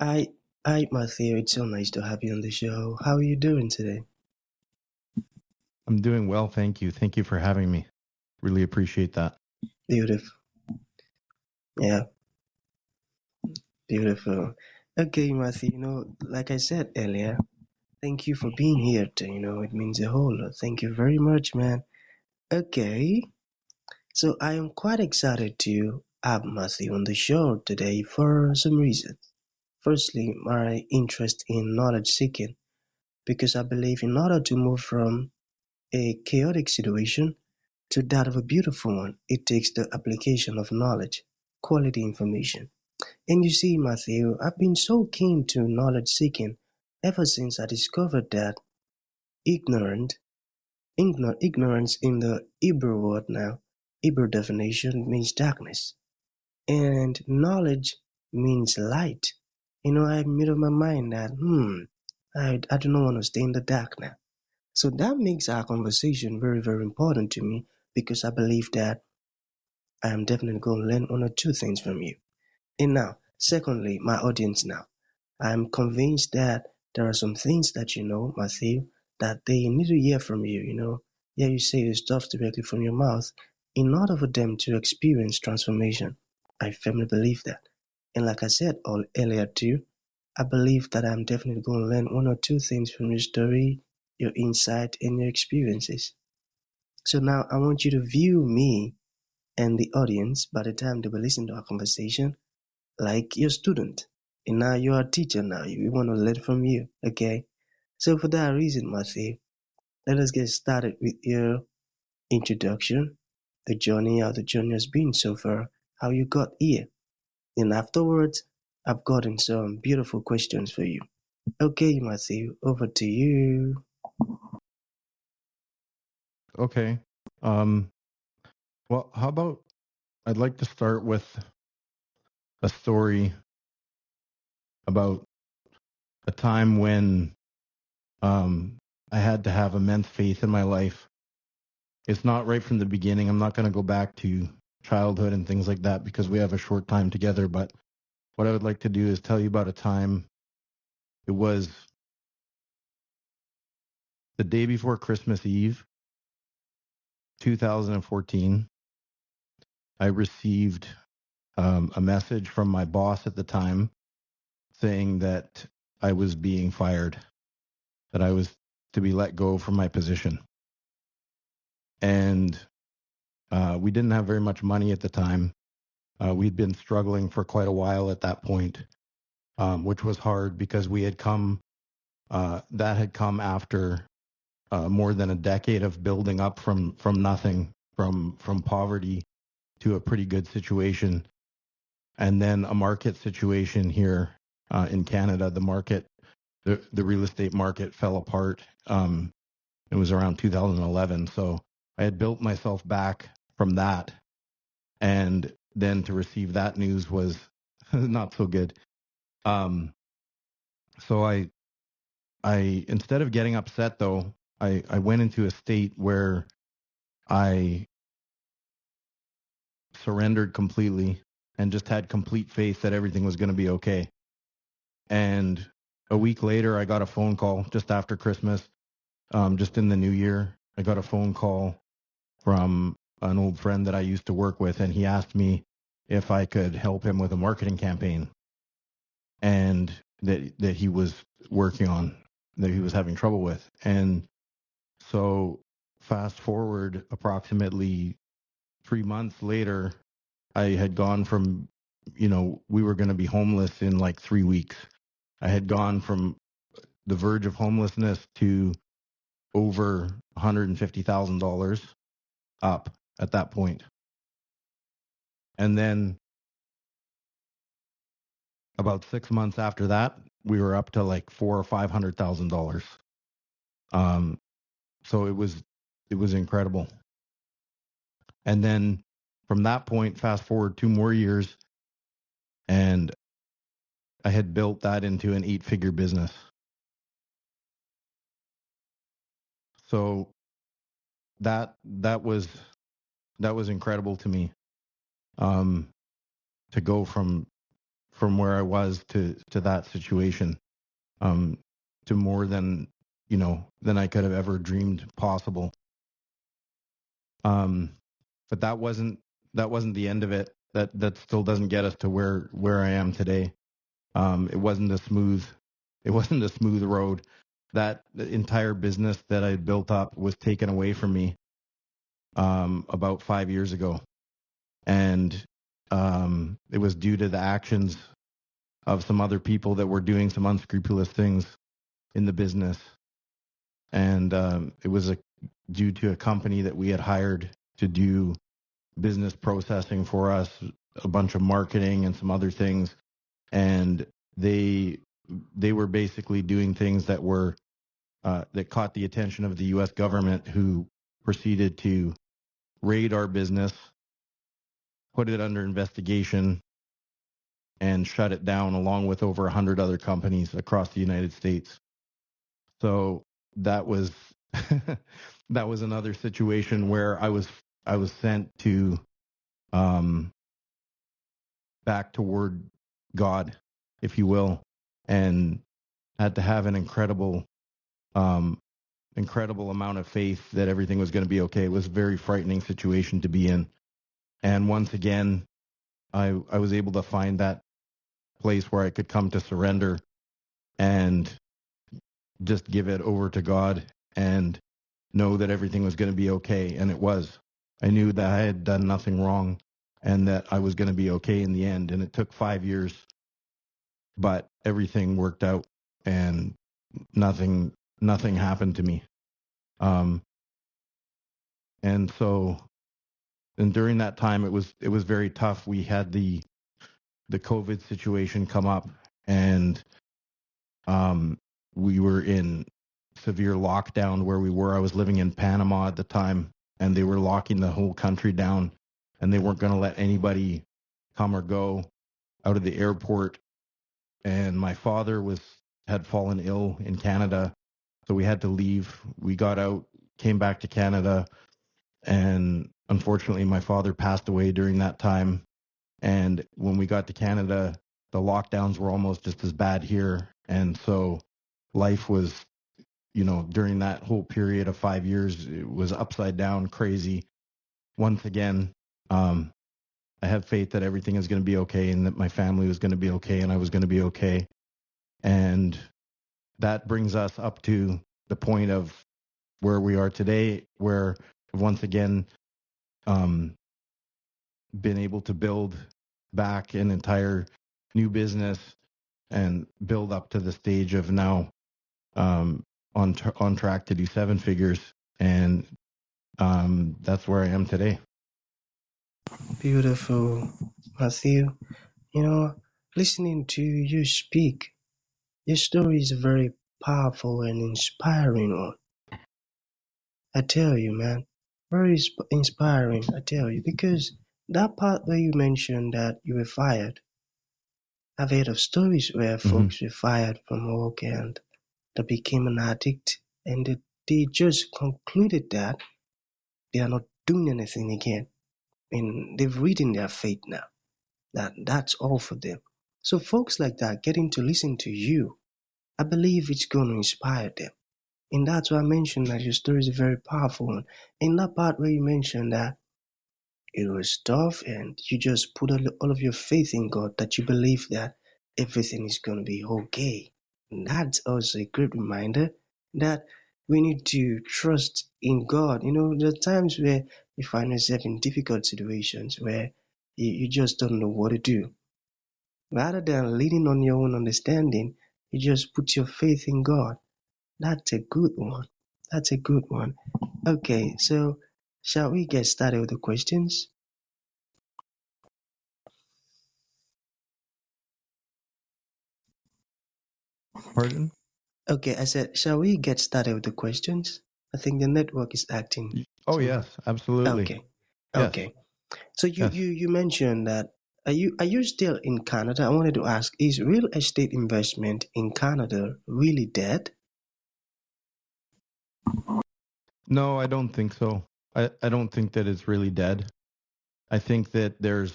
Hi, hi, Mathew. It's so nice to have you on the show. How are you doing today? I'm doing well, thank you. Thank you for having me. Really appreciate that. Beautiful. Yeah, beautiful. Okay, Matthew, like I said earlier, thank you for being here. It means a whole lot. Thank you very much, man. Okay, so I am quite excited to have Matthew on the show today for some reasons. Firstly, my interest in knowledge seeking, because I believe in order to move from a chaotic situation to that of a beautiful one, it takes the application of knowledge, quality information. And you see, Matthew, I've been so keen to knowledge seeking ever since I discovered that ignorant, ignorance in the Hebrew word now, Hebrew definition means darkness, and knowledge means light. I made up my mind that, I do not want to stay in the dark now. So that makes our conversation very, very important to me because I believe that I am definitely going to learn one or two things from you. And now, secondly, my audience now, I'm convinced that there are some things that you know, Matthew, that they need to hear from you. Yeah, you say the stuff directly from your mouth in order for them to experience transformation. I firmly believe that. And like I said earlier too, I believe that I'm definitely going to learn one or two things from your story, your insight, and your experiences. So now I want you to view me and the audience by the time they will listen to our conversation like your student. And now you are a teacher now. We want to learn from you. Okay. So for that reason, Matthew, let us get started with your introduction, the journey, how the journey has been so far, how you got here. And afterwards, I've gotten some beautiful questions for you. Okay, Matthew, over to you. Okay. Um, well, how about I'd like to start with a story about a time when I had to have immense faith in my life. It's not right from the beginning. I'm not going to go back to childhood and things like that because we have a short time together. But what I would like to do is tell you about a time. It was the day before Christmas Eve, 2014. I received a message from my boss at the time saying that I was being fired, that I was to be let go from my position. And we didn't have very much money at the time. We'd been struggling for quite a while at that point, which was hard because that had come after more than a decade of building up from nothing, from poverty to a pretty good situation. And then a market situation here in Canada, the real estate market fell apart. It was around 2011. So I had built myself back from that. And then to receive that news was not so good. Um, so instead of getting upset though, I went into a state where I surrendered completely and just had complete faith that everything was going to be okay. And a week later, I got a phone call just after Christmas, just in the new year. I got a phone call from an old friend that I used to work with, and he asked me if I could help him with a marketing campaign and that he was working on, that he was having trouble with. And so fast forward approximately 3 months later, I had gone from, we were going to be homeless in like 3 weeks. I had gone from the verge of homelessness to over $150,000 up at that point. And then about 6 months after that, we were up to like $400,000 or $500,000. So it was incredible. And then from that point, fast forward 2 more years, and I had built that into an 8-figure business. So that was incredible to me, to go from from where I was to that situation, to more than, than I could have ever dreamed possible. But that wasn't the end of it. That still doesn't get us to where I am today. It wasn't a smooth road. That entire business that I built up was taken away from me about 5 years ago, and it was due to the actions of some other people that were doing some unscrupulous things in the business, and it was due to a company that we had hired to do business processing for us, a bunch of marketing and some other things, and they were basically doing things that were that caught the attention of the U.S. government, who proceeded to raid our business, put it under investigation, and shut it down, along with over 100 other companies across the United States. So that was that was another situation where I was sent to back toward God, if you will, and had to have an incredible amount of faith that everything was going to be okay. It was a very frightening situation to be in. And once again, I was able to find that place where I could come to surrender and just give it over to God and know that everything was going to be okay. And it was. I knew that I had done nothing wrong and that I was going to be okay in the end. And it took 5 years, but everything worked out and nothing happened to me. And so, and during that time, it was very tough. We had the COVID situation come up, and we were in severe lockdown where we were. I was living in Panama at the time, and they were locking the whole country down, and they weren't going to let anybody come or go out of the airport. And my father had fallen ill in Canada, so we had to leave. We got out, came back to Canada, and unfortunately my father passed away during that time. And when we got to Canada, the lockdowns were almost just as bad here. And so life was, during that whole period of 5 years, it was upside down, crazy. Once again, I have faith that everything is going to be okay and that my family was going to be okay and I was going to be okay. And that brings us up to the point of where we are today, where once again, been able to build back an entire new business and build up to the stage of now on track to do 7 figures, and that's where I am today. Beautiful, Matthew. Listening to you speak, your story is a very powerful and inspiring one. I tell you, man, very inspiring, I tell you, because that part where you mentioned that you were fired, I've heard of stories where Mm-hmm. folks were fired from work and they became an addict, and they just concluded that they are not doing anything again. And they've written their fate now. That's all for them. So folks like that getting to listen to you, I believe it's going to inspire them. And that's why I mentioned that your story is a very powerful one. In that part where you mentioned that it was tough and you just put all of your faith in God, that you believe that everything is going to be okay. And that's also a great reminder that we need to trust in God. There are times where you find yourself in difficult situations where you just don't know what to do. Rather than leaning on your own understanding, you just put your faith in God. That's a good one. That's a good one. Okay, so shall we get started with the questions? Pardon? Okay, I said, shall we get started with the questions? I think the network is acting Oh somehow. yes, absolutely. Okay, Yes, okay. So you yes. you you mentioned that are you still in Canada? I wanted to ask, is real estate investment in Canada really dead? No, I don't think so. I don't think that it's really dead. I think that there's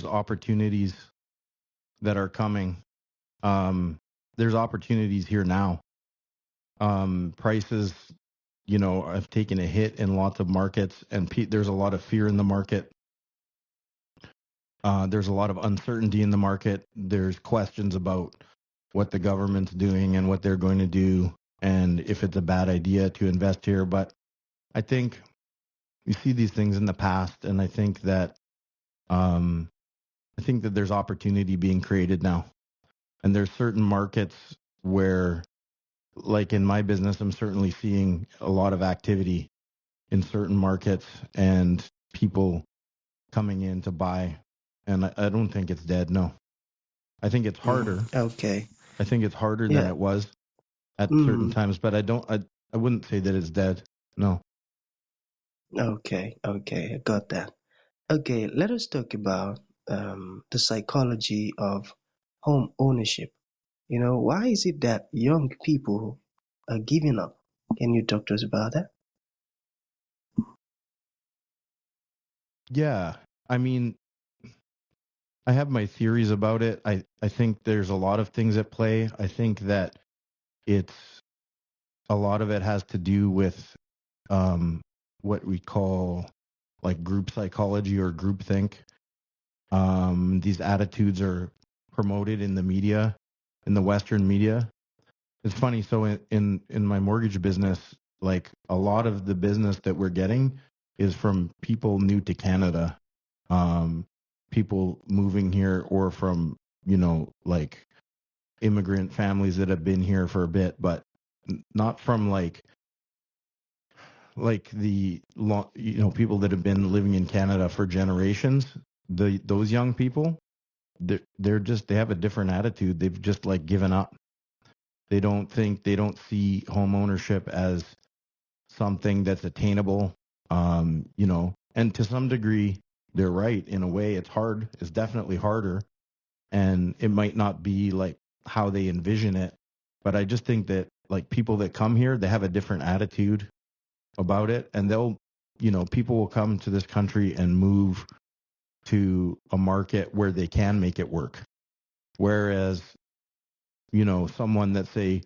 opportunities that are coming. There's opportunities here now. Prices, have taken a hit in lots of markets, and there's a lot of fear in the market. There's a lot of uncertainty in the market. There's questions about what the government's doing and what they're going to do, and if it's a bad idea to invest here. But I think we see these things in the past, and I think that there's opportunity being created now. And there's certain markets where, like in my business, I'm certainly seeing a lot of activity in certain markets and people coming in to buy. And I don't think it's dead. No, I think it's harder. Okay. I think it's harder than Yeah. it was at certain times, but I wouldn't say that it's dead. No. Okay. I got that. Okay, let us talk about the psychology of home ownership. Why is it that young people are giving up? Can you talk to us about that? Yeah. I mean, I have my theories about it. I think there's a lot of things at play. I think that it's a lot of it has to do with what we call like group psychology or groupthink. These attitudes are promoted in the media, in the Western media. It's funny. So in my mortgage business, like a lot of the business that we're getting is from people new to Canada, people moving here, or from like immigrant families that have been here for a bit, but not from like the people that have been living in Canada for generations. Those young people, they have a different attitude. They've just like given up. They don't see home ownership as something that's attainable. And to some degree, they're right. In a way, it's hard. It's definitely harder, and it might not be like how they envision it. But I just think that like people that come here, they have a different attitude about it, and people will come to this country and move to a market where they can make it work. Whereas, someone that say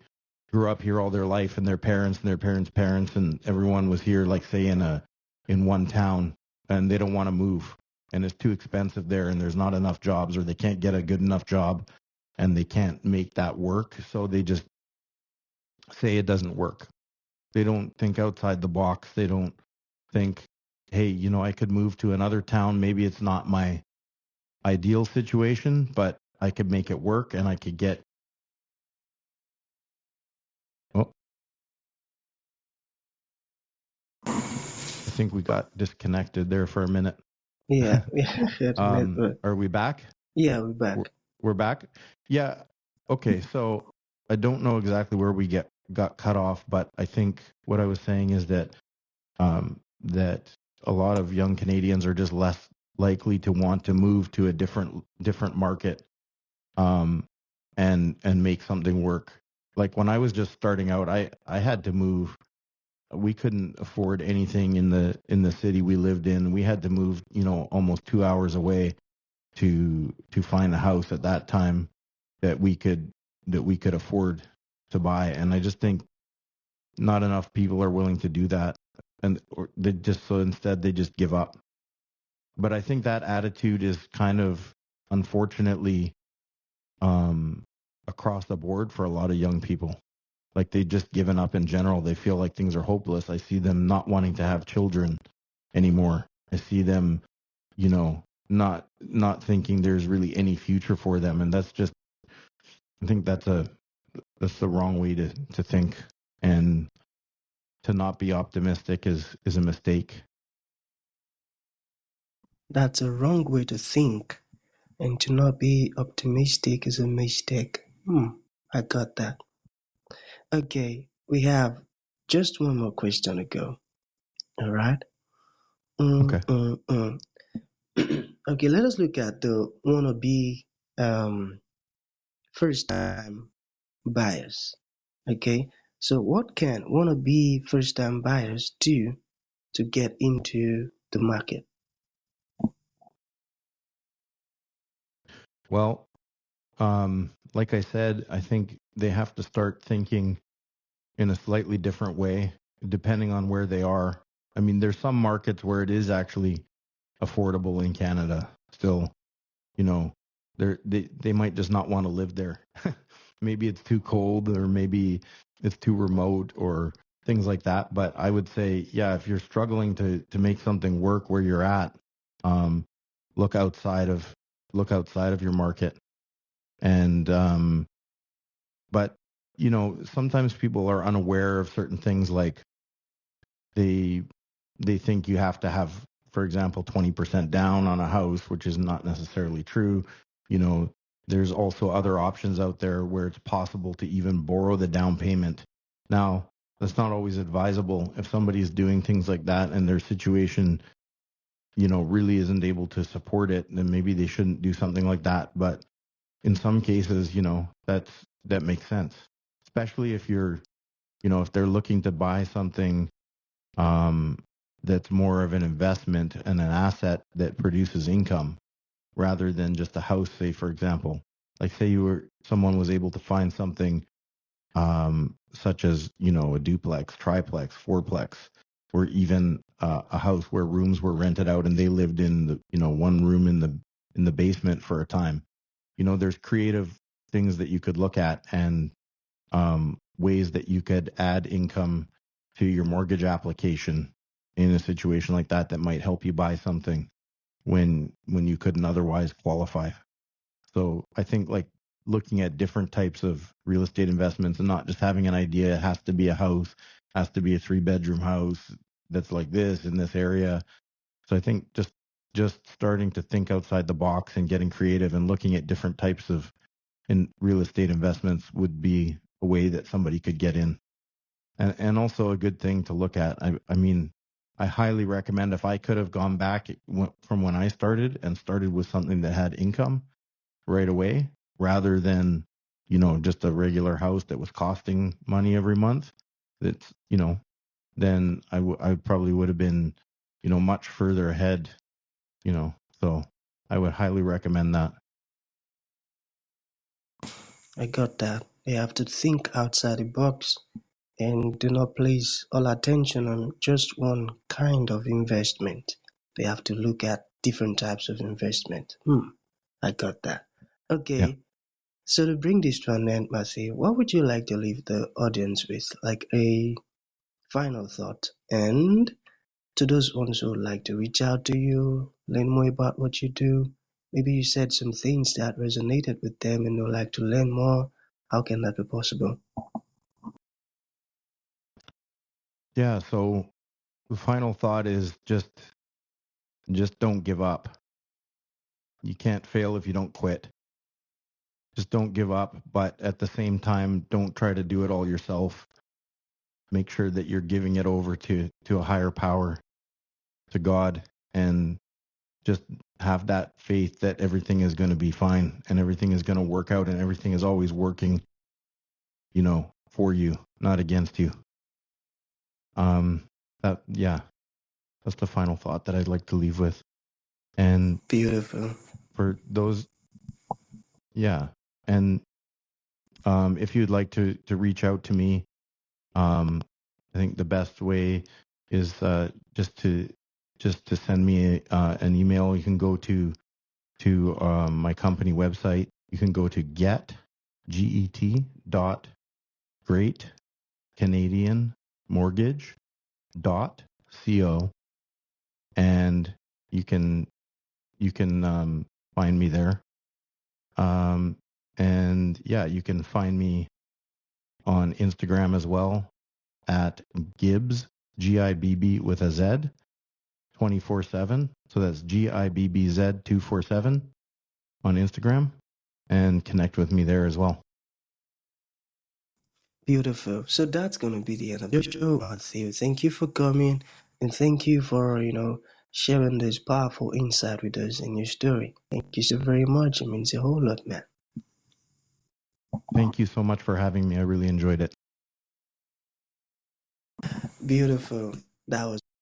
grew up here all their life, and their parents and their parents' parents and everyone was here, like say in one town, and they don't want to move, and it's too expensive there, and there's not enough jobs, or they can't get a good enough job, and they can't make that work, so they just say it doesn't work. They don't think outside the box. They don't think, hey, I could move to another town. Maybe it's not my ideal situation, but I could make it work, and I could get. Oh, I think we got disconnected there for a minute. Yeah, yeah. Are we back? Yeah, we're back. We're back. Yeah. Okay. So I don't know exactly where we got cut off, but I think what I was saying is that that a lot of young Canadians are just less likely to want to move to a different market, and make something work. Like when I was just starting out, I had to move. We couldn't afford anything in the city we lived in. We had to move, almost 2 hours away to find a house at that time that we could afford to buy. And I just think not enough people are willing to do that, and or they just so instead they just give up. But I think that attitude is kind of unfortunately across the board for a lot of young people. Like they just given up in general. They feel like things are hopeless. I see them not wanting to have children anymore. I see them, not thinking there's really any future for them, and that's just. I think that's the wrong way to think, and to not be optimistic is a mistake. That's a wrong way to think, and to not be optimistic is a mistake. I got that. Okay, we have just one more question to go. All right. Okay. Okay, let us look at the wannabe first time buyers. Okay, so what can wannabe first time buyers do to get into the market? Well, like I said, I think they have to start thinking in a slightly different way, depending on where they are. I mean, there's some markets where it is actually affordable in Canada still. You know, they might just not want to live there. Maybe it's too cold, or maybe it's too remote, or things like that. But I would say, yeah, if you're struggling to make something work where you're at, um, look outside of your market. And but sometimes people are unaware of certain things, like they think you have to have, for example, 20% down on a house, which is not necessarily true. You know, there's also other options out there where it's possible to even borrow the down payment. Now, that's not always advisable. If somebody is doing things like that and their situation, really isn't able to support it, then maybe they shouldn't do something like that. But in some cases, that makes sense, especially if if they're looking to buy something um, that's more of an investment and an asset that produces income rather than just a house. Say, for example, like say someone was able to find something such as a duplex, triplex, fourplex, or even a house where rooms were rented out and they lived in the one room in the basement for a time. There's creative things that you could look at, and ways that you could add income to your mortgage application in a situation like that might help you buy something when you couldn't otherwise qualify. So I think, like, looking at different types of real estate investments and not just having an idea, it has to be a house, has to be a 3-bedroom house that's like this in this area. So I think just starting to think outside the box and getting creative and looking at different types of real estate investments would be a way that somebody could get in. And also a good thing to look at. I mean, I highly recommend, if I could have gone back from when I started and started with something that had income right away, rather than, just a regular house that was costing money every month, that's, then I probably would have been, much further ahead, so I would highly recommend that. I got that. They have to think outside the box and do not place all attention on just one kind of investment. They have to look at different types of investment. I got that. Yeah. Okay, so to bring this to an end, Matthew, what would you like to leave the audience with? Like a final thought. And to those ones who would like to reach out to you, learn more about what you do, maybe you said some things that resonated with them and they'd like to learn more. How can that be possible? Yeah. So the final thought is just don't give up. You can't fail if you don't quit. Just don't give up, but at the same time, don't try to do it all yourself. Make sure that you're giving it over to a higher power, to God, and just have that faith that everything is going to be fine and everything is going to work out and everything is always working, for you, not against you. Yeah, that's the final thought that I'd like to leave with. And Beautiful. for those, yeah, and if you'd like to reach out to me, I think the best way is just to send me an email. You can go to my company website. You can go to get great Canadian mortgage.co, and you can find me there. And yeah, you can find me on Instagram as well at Gibbs, Gibb with a Z, 24/7. So that's Gibbz 247 on Instagram, and connect with me there as well. Beautiful. So that's going to be the end of the show, Matthew. Thank you for coming and thank you for, sharing this powerful insight with us in your story. Thank you so very much. It means a whole lot, man. Thank you so much for having me. I really enjoyed it. Beautiful. That was